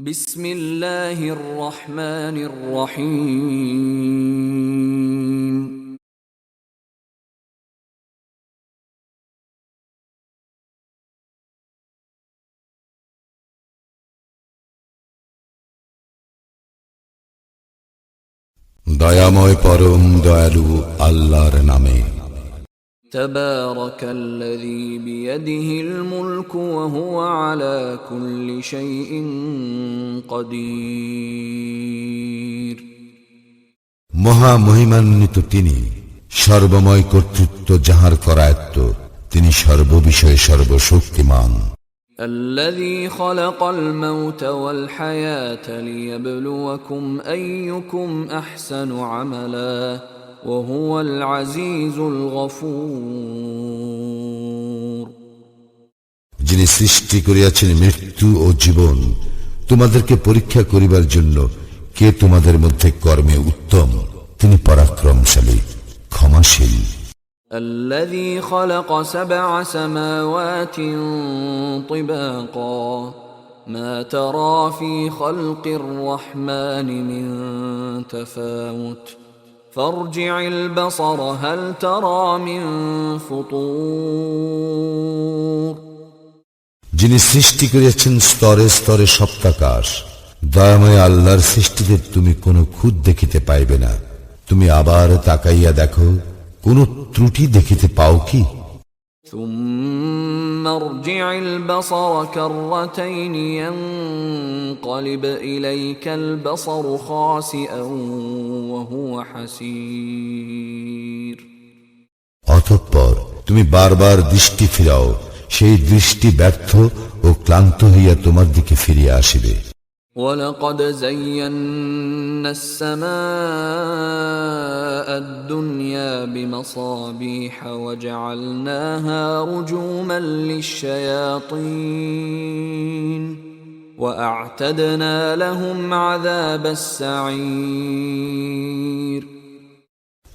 বিসমিল্লাহির রহমানির রহিম। দয়াময় পরম দয়ালু আল্লাহর নামে। তাবারাকাল্লাযী বিয়াদিহিল মুলকু ওয়া হুয়া আলা কুল্লি শাইইন কাদির। মহা মহিমান্বিত তিনি, সর্বময় কর্তৃত্ব যাহার করায়ত্ত, তিনি সর্ববিষয়ে সর্বশক্তিমান। الذي خلق الموت والحياة ليبلوكم أيكم أحسن عملا وهو العزيز الغفور। যিনি সৃষ্টি করিয়াছেন মৃত্যু ও জীবন, তোমাদেরকে পরীক্ষা করিবার জন্য কে তোমাদের মধ্যে কর্মে উত্তম, তিনি পরাক্রমশালী, ক্ষমাশীল। الذي خلق 7 سماوات طباقا ما ترى في خلق الرحمن من تفاوت فارجع البصر هل ترى من فطور। যিনি সৃষ্টি করিয়াছেন স্তরে স্তরে সপ্তাকাশ, দয়াময় আল্লাহর সৃষ্টিতে তুমি কোনো খুঁত দেখিতে পাইবে না। তুমি আবার তাকাইয়া দেখো, কোন ত্রুটি দেখিতে পাও কি? ثم ارجع البصر كرتين ينقلب إليك البصر خاسئا وهو حسير। অতঃপর তুমি বারবার দৃষ্টি ফিরাও, সেই দৃষ্টি ব্যর্থ ও ক্লান্ত হইয়া তোমার দিকে ফিরিয়া আসিবে। ولقد زينا السماء الدنيا بمصابيح وجعلناها رجوما للشياطين وأعتدنا لهم عذاب السعير।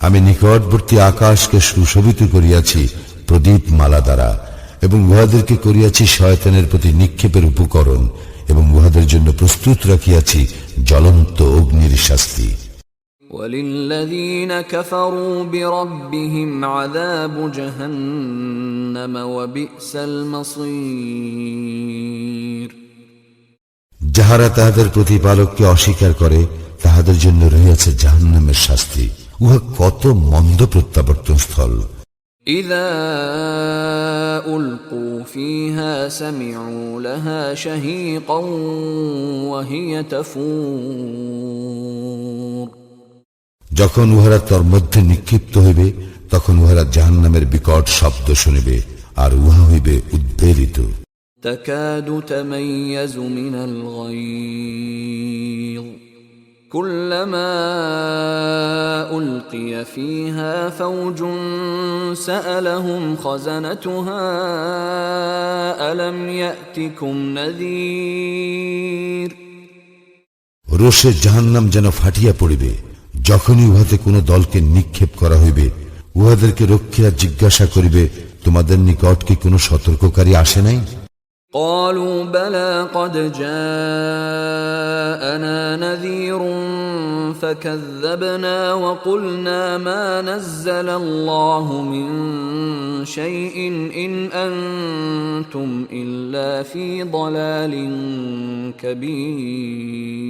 আমি নিকটবর্তী আকাশকে সুশোভিত করিয়াছি প্রদীপ মালা দ্বারা, এবং উহাদেরকে করিয়াছি শয়তানের প্রতি নিক্ষেপের উপকরণ, এবং উহাদের জন্য প্রস্তুত রাখিয়াছি জ্বলন্ত অগ্নির শাস্তি। وَلِلَّذِينَ كَفَرُوا بِرَبِّهِمْ عَذَابُ جَهَنَّمَ وَبِئْسَ الْمَصِيرُ। যাহারা তাহাদের প্রতিপালককে অস্বীকার করে, তাহাদের জন্য রহিয়াছে জাহান্নামের শাস্তি, উহা কত মন্দ প্রত্যাবর্তন স্থল। إِذَا أُلْقُوا فِيهَا سَمِعُوا لَهَا شَهِيقًا وَهِيَ تَفُورُ। যখন উহারা তর মধ্যে নিক্ষিপ্ত হইবে, তখন উহারা জাহান্নামের বিকট শব্দ শুনিবে, আর উহা হইবে উদ্বেলিত। تَكَادُ تَمَيَّزُ مِنَ الْغَيْظِ كُلَّمَا أُلْقِيَ فِيهَا فَوْجٌ سَأَلَهُمْ خَزَنَتُهَا أَلَمْ يَأْتِكُمْ نَذِيرٌ। রোষে জাহান্নাম যেন ফাটিয়া পড়িবে, যখনই উহাতে কোন দলকে নিক্ষেপ করা হইবে, উহাদেরকে রক্ষীরা জিজ্ঞাসা করিবে, তোমাদের নিকট কি কোন সতর্ককারী আসে নাই? قالوا بلى قد جاءنا نذير فكذبنا وقلنا ما نزل الله من شيء إن أنتم إلا في ضلال كبير।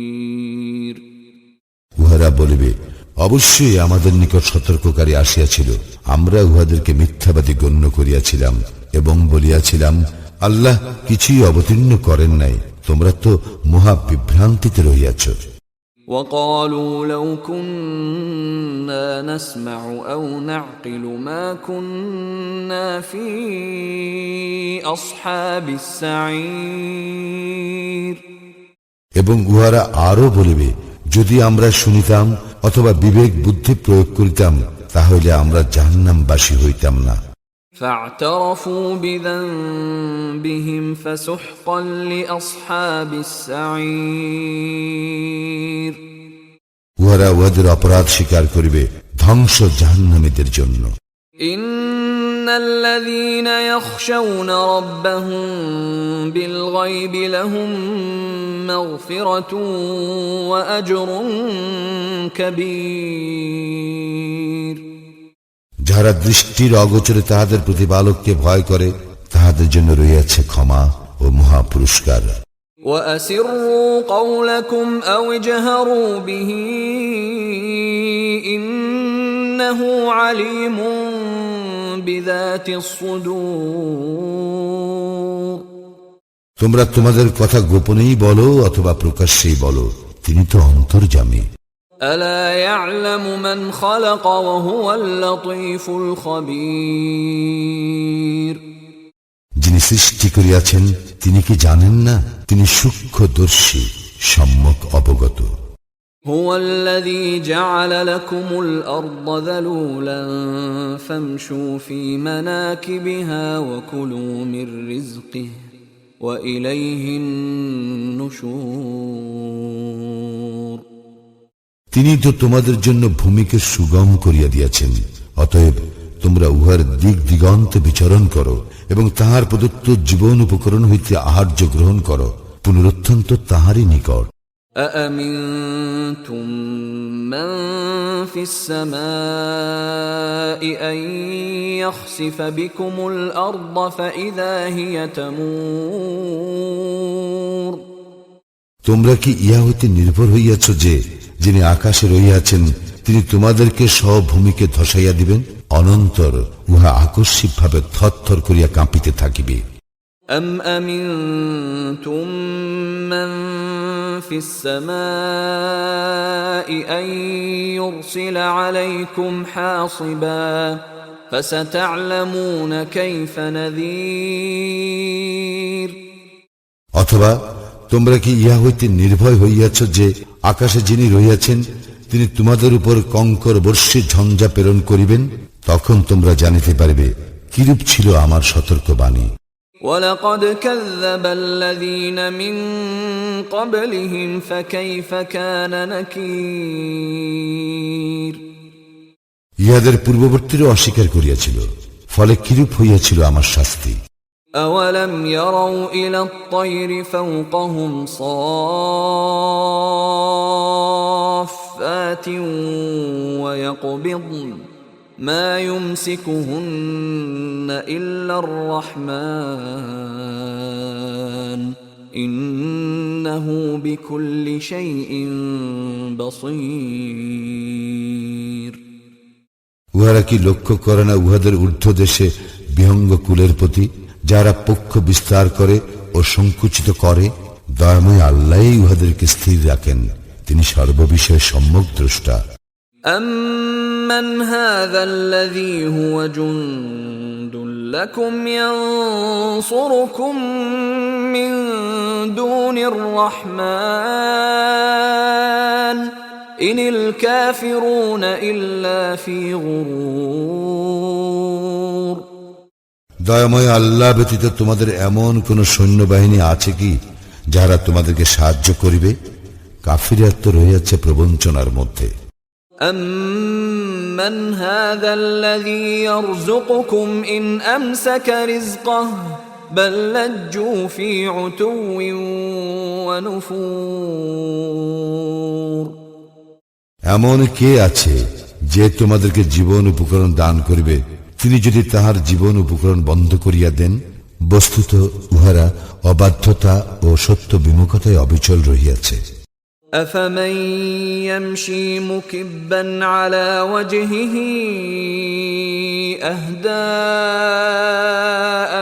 উহারা বলিবে, অবশ্যই আমাদের নিকট সতর্ককারী আসিয়াছিল, আমরা উহাদেরকে মিথ্যাবাদী গণ্য করিয়াছিলাম এবং বলিয়াছিলাম, আল্লাহ কিছুই অবতীর্ণ করেন নাই, তোমরা তো মহা বিভ্রান্তিতে রহিয়াছ। وقالوا لو كنا نسمع أو نعقل ما كنا في أصحاب السعير। এবং উহারা আরো বলিবে, যদি আমরা শুনিতাম অথবা বিবেক বুদ্ধি প্রয়োগ করিতাম, তাহলে আমরা জাহান্নামবাসী হইতাম না। فاعترفوا بذنبهم فسحقا لأصحاب السعير। উহারা উহাদের অপরাধ স্বীকার করিবে, ধ্বংস জাহান্নামীদের জন্য। إن الذين يخشون ربهم بالغيب لهم مغفرة وأجر كبير যারা দৃষ্টির অগোচরে তাহাদের প্রতিপালককে ভয় করে তাহাদের জন্য রয়েছে ক্ষমা ও মহা পুরস্কার। وأسروا قولكم أو اجهروا به إنه عليم بذات الصدور তোমরা তোমাদের কথা গোপনেই বলো অথবা প্রকাশ্যেই বলো, তিনি তো অন্তর্যামী। ألا يعلم من خلق وهو اللطيف الخبير যিনি সৃষ্টি করিয়াছেন তিনি কি জানেন না? তিনি সূক্ষ্মদর্শী, সম্যক অবগত। هو الذي جعل لكم الأرض ذلولا فامشوا في مناكبها وكلوا من رزقه وإليه النشور তিনি তো তোমাদের জন্য ভূমিকে সুগম করিয়া দিয়াছেন, অতএব তোমরা উহার দিক দিগন্তে বিচরণ করো এবং তাহার প্রদত্ত জীবন উপকরণ হইতে আহার্য গ্রহণ করো। পুনরুত্থান তো তাহারই নিকট। أأمنتم من في السماء أن يخسف بكم الأرض فإذا هي تمور তোমরা কি ইহা হইতে নির্ভর হইয়াছ যে যিনি আকাশে রহিয়াছেন তিনি তোমাদেরকে সব ভূমিকে ধসাইয়া দিবেন, অনন্তর উহা আকস্মিকভাবে থরথর করিয়া কাঁপিতে থাকিবে। أم أمنتم من في السماء أن يرسل عليكم حاصبا فستعلمون كيف نذير অথবা তোমরা কি ইহা হইতে নির্ভয় হইয়াছ যে আকাশে যিনি রহিয়াছেন তিনি তোমাদের উপর কঙ্কর বর্ষী ঝঞ্ঝা প্রেরণ করিবেন, তখন তোমরা জানিতে পারবে কিরূপ ছিল আমার সতর্কবাণী। وَلَقَدْ كَذَّبَ الَّذِينَ مِن قَبْلِهِمْ فَكَيْفَ كَانَ نَكِيرِ ইহাদের পূর্ববর্তীরা অস্বীকার করিয়াছিল, ফলে কিরূপ হইয়াছিল আমার শাস্তি। أَوَلَمْ يَرَوْا إِلَى الطَّيْرِ فَوْقَهُمْ صَافَّاتٍ وَيَقْبِضْنَ مَا يُمْسِكُهُنَّ إِلَّا الرَّحْمَنُ إِنَّهُ بِكُلِّ شَيْءٍ بَصِيرٌ উহারা কি লক্ষ্য করে না উহাদের ঊর্ধ্ব দেশে বিহঙ্গ কুলের প্রতি, যারা পক্ষ বিস্তার করে ও সংকুচিত করে? দয়াময় আল্লাহই উহাদেরকে স্থির রাখেন, তিনি সর্ববিষয়ে সম্যক দ্রষ্টা। أَمَّنْ هَذَا الَّذِي هُوَ جُندٌ لَكُمْ يَنصُرُكُم مِّن دُونِ الرَّحْمَنِ إِنِ الْكَافِرُونَ إِلَّا فِي غُرُورٍ দয়াময় আল্লাহ ব্যতীত তোমাদের এমন কোন সৈন্যবাহিনী আছে কি যারা তোমাদেরকে সাহায্য করিবে? কাফিররা তো রয়েছে প্রবঞ্চনার মধ্যে। أَمَّنْ هَذَا الَّذِي يَرْزُقُكُمْ إِنْ أَمْسَكَ رِزْقَهُ بَلْ لَجُّوا فِي عُتُوٍّ وَنُفُورٍ এমন কে আছে যে তোমাদেরকে জীবন উপকরণ দান করিবে, তিনি যদি তাহার জীবন উপকরণ বন্ধ করিয়া দেন? বস্তুত উহারা অবাধ্যতা ও সত্য বিমুখতায় অবিচল রহিয়াছে। أَفَمَن يَمْشِي مُكِبًّا عَلَى وَجْهِهِ أَهْدَىٰ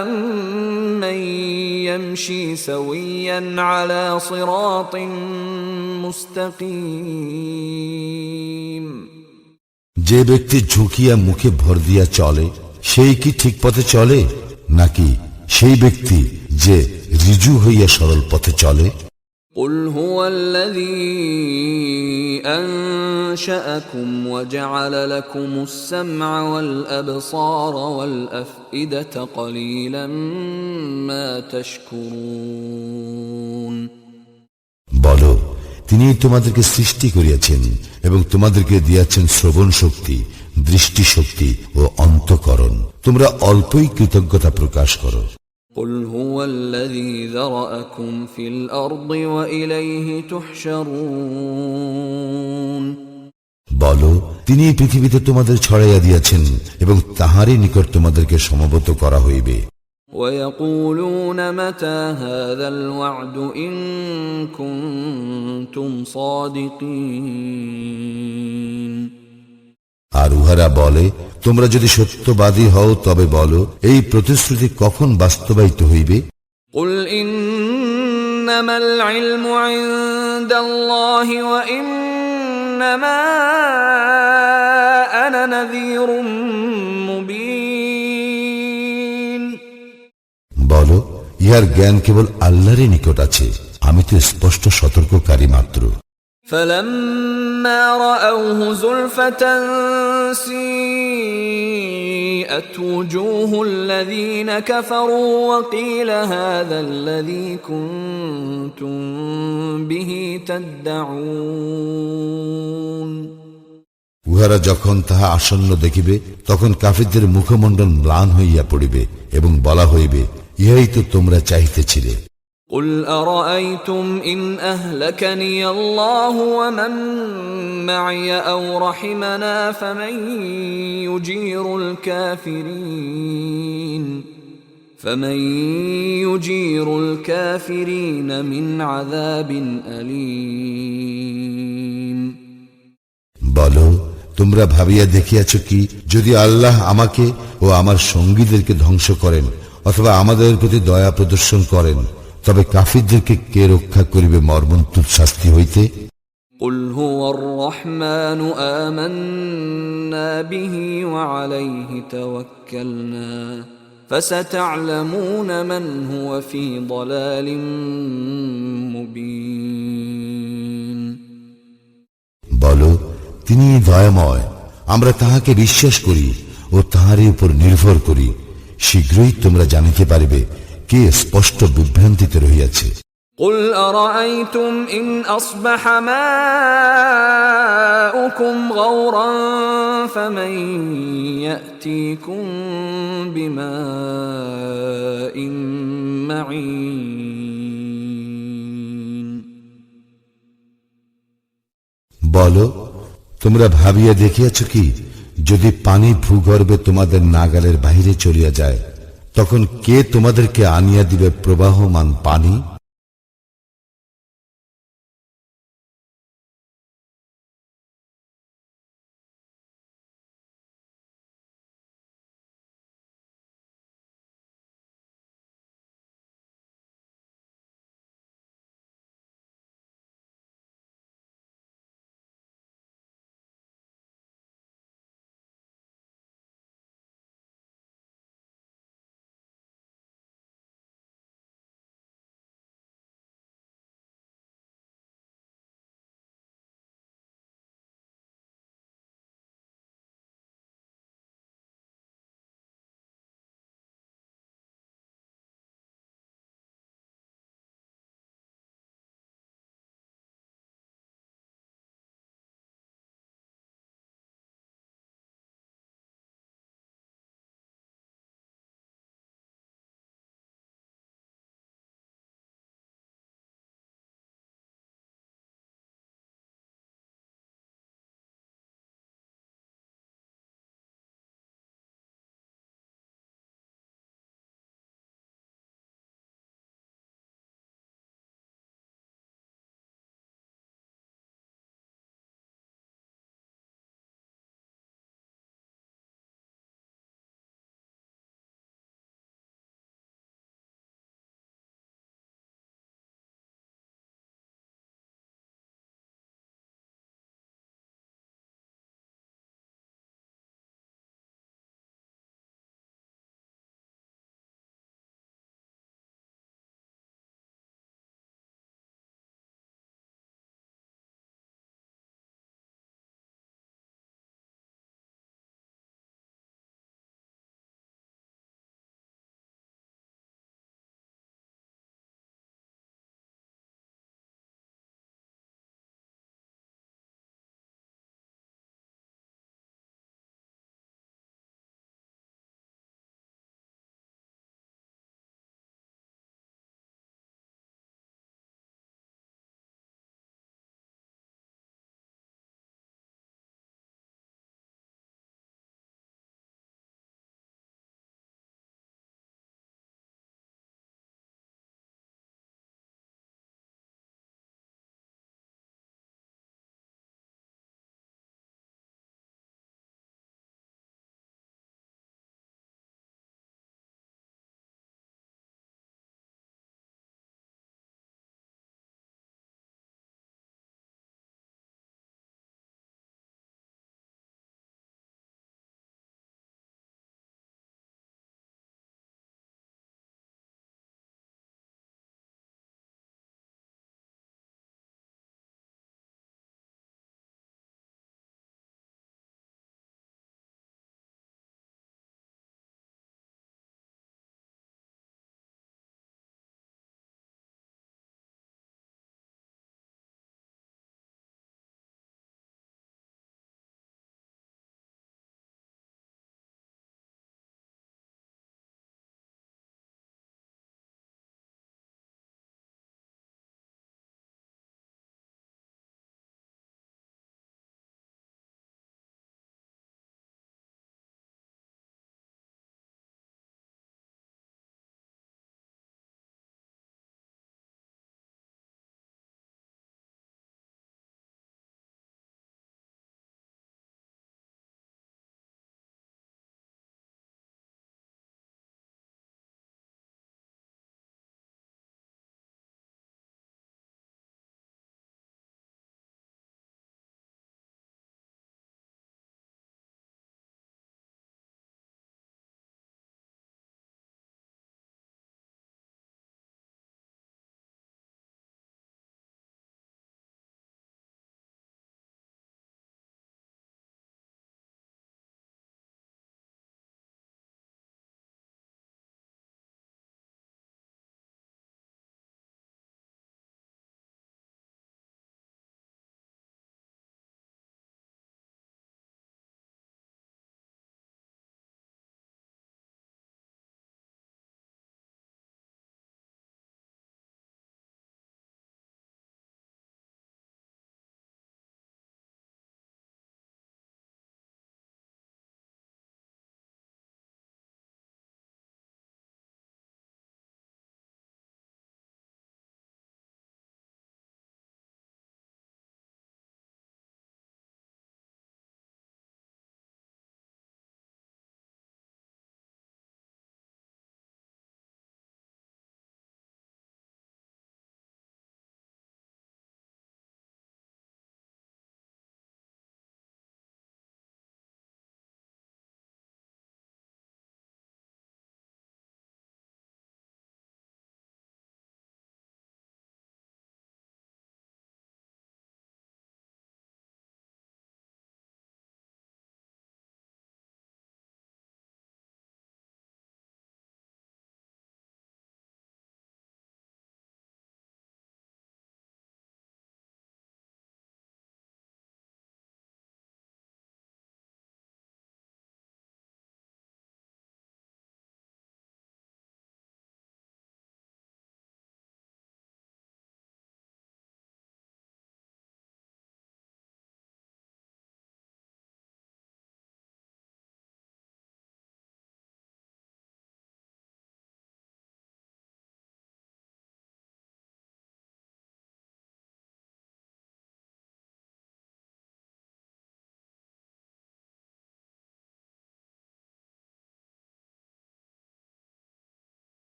أَمَّن يَمْشِي سَوِيًّا عَلَى صِرَاطٍ مُسْتَقِيمٍ যে ব্যক্তি ঝুঁকিয়া মুখে ভর দিয়া চলে সেই কি ঠিক পথে চলে, নাকি সেই ব্যক্তি যে ঋজু হইয়া সরল পথে চলে? قُلْ هُوَ الَّذِي أَنشَأَكُمْ وَجَعَلَ لَكُمُ السَّمْعَ وَالْأَبْصَارَ وَالْأَفْئِدَةَ قَلِيلًا مَا تَشْكُرُونَ বলো, তিনি তোমাদেরকে সৃষ্টি করিয়াছেন এবং তোমাদেরকে দিয়াছেন শ্রবণ শক্তি, দৃষ্টিশক্তি ও অন্তঃকরণ। তোমরা অল্পই কৃতজ্ঞতা প্রকাশ করো। قل هو الذي ذرأكم في الأرض وإليه تحشرون বলো, তিনি পৃথিবীতে তোমাদের ছড়াইয়া দিয়েছেন এবং তাহারই নিকট তোমাদেরকে সমবেত করা হইবে। ويقولون متى هذا الوعد إن كنتم صادقين আর উহারা বলে, তোমরা যদি সত্যবাদী হও তবে বলো, এই প্রতিশ্রুতি কখন বাস্তবায়িত হইবে? قل إنما العلم عند الله وإنما أنا نذير مبين বলো, ইহার জ্ঞান কেবল আল্লাহরই নিকট আছে, আমি তো স্পষ্ট সতর্ককারী মাত্র। فلما رأوه زلفة سيئت وجوه الذين كفروا وقيل هذا الذي كنتم به تدعون উহারা যখন তাহা আসন্ন দেখিবে, তখন কাফিরদের মুখমণ্ডল ম্লান হইয়া পড়িবে এবং বলা হইবে, ইহাই তো তোমরা চাহিতেছিলে। قل أرأيتم إن أهلكني الله ومن معي أو رحمنا فمن يجير الكافرين من عذاب أليم বলো, তোমরা ভাবিয়া দেখিয়াছ কি, যদি আল্লাহ আমাকে ও আমার সঙ্গীদেরকে ধ্বংস করেন অথবা আমাদের প্রতি দয়া প্রদর্শন করেন, তবে কাফিরদেরকে কে রক্ষা করিবে মর্মন্তুদ শাস্তি হইতে? قل هو الرحمن آمنا به وعليه توكلنا فستعلمون من هو في ضلال مبين বলো, তিনি দয়াময়, আমরা তাহাকে বিশ্বাস করি ও তাহারই উপর নির্ভর করি। শীঘ্রই তোমরা জানিতে পারিবে কে স্পষ্ট বিভ্রান্তিতে রহিয়াছে। قل أرأيتم إن أصبح ماؤكم غورا فمن يأتيكم بماء معين বলো, তোমরা ভাবিয়া দেখিয়াছ কি, যদি পানি ভূগর্ভে তোমাদের নাগালের বাহিরে চলিয়া যায়, তখন কে তোমাদেরকে আনিয়া দিবে প্রবাহমান পানি?